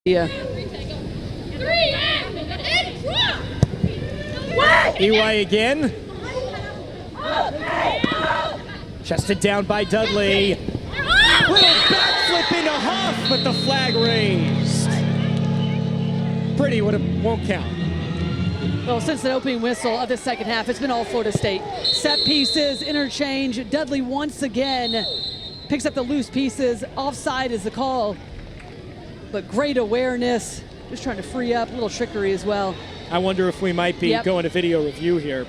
Yeah. EY again. Chested down by Dudley. Little backflip into Huff, but the flag raised. Pretty, but it won't count. Well, since the opening whistle of the second half, it's been all Florida State. Set pieces, interchange. Dudley once again picks up the loose pieces. Offside is the call, but great awareness. Just trying to free up, a little trickery as well. I wonder if we might be going to video review here.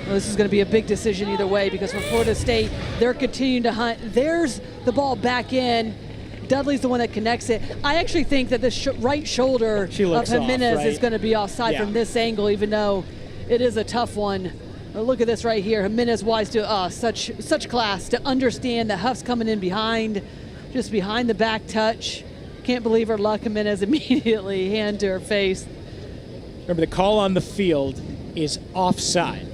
Well, this is going to be a big decision either way, because for Florida State, they're continuing to hunt. There's the ball back in. Dudley's the one that connects it. I actually think that the right shoulder of Jimenez is going to be offside from this angle, even though it is a tough one. But look at this right here. Jimenez wise to such class to understand that Huff's coming in behind, just behind the back touch. Can't believe her luck. Jimenez immediately hand to her face. Remember, the call on the field is offside.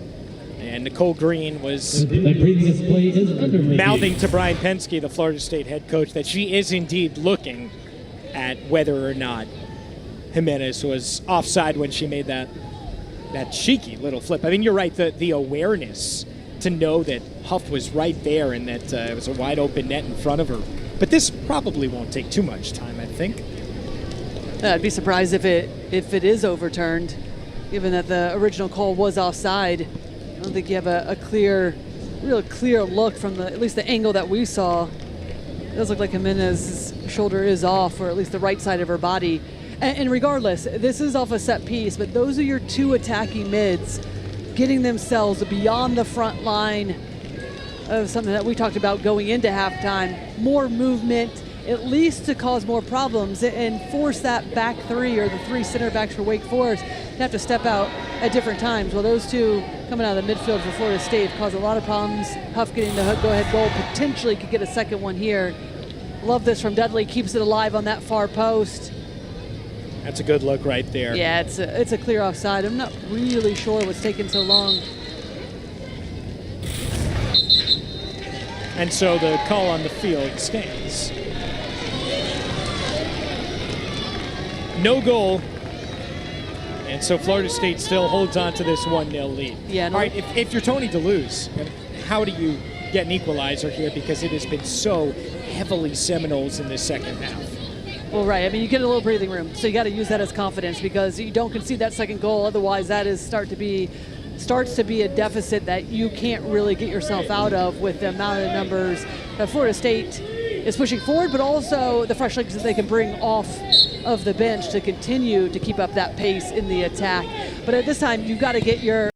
And Nicole Green was mouthing to Brian Penske, the Florida State head coach, that she is indeed looking at whether or not Jimenez was offside when she made that cheeky little flip. I mean, you're right, the awareness to know that Huff was right there and that it was a wide open net in front of her. But this probably won't take too much time, I think. I'd be surprised if it is overturned, given that the original call was offside. I don't think you have a real clear look from at least the angle that we saw. It does look like Jimenez's shoulder is off, or at least the right side of her body. And regardless, this is off a set piece, but those are your two attacking mids getting themselves beyond the front line of something that we talked about going into halftime. More movement, at least to cause more problems and force that back three, or the three center backs for Wake Forest, to have to step out at different times. Well, those two coming out of the midfield for Florida State have caused a lot of problems. Huff getting the go-ahead goal, potentially could get a second one here. Love this from Dudley, keeps it alive on that far post. That's a good look right there. Yeah, it's a clear offside. I'm not really sure what's taking so long. And so the call on the field stands. No goal. And so Florida State still holds on to this 1-0 lead. Yeah. No. All right, if you're Tony DeLuz, how do you get an equalizer here? Because it has been so heavily Seminoles in this second half. Well, right. I mean, you get a little breathing room, so you got to use that as confidence, because you don't concede that second goal. Otherwise, that starts to be a deficit that you can't really get yourself out of with the amount of numbers that Florida State is pushing forward, but also the fresh legs that they can bring off of the bench to continue to keep up that pace in the attack. But at this time, you've got to get your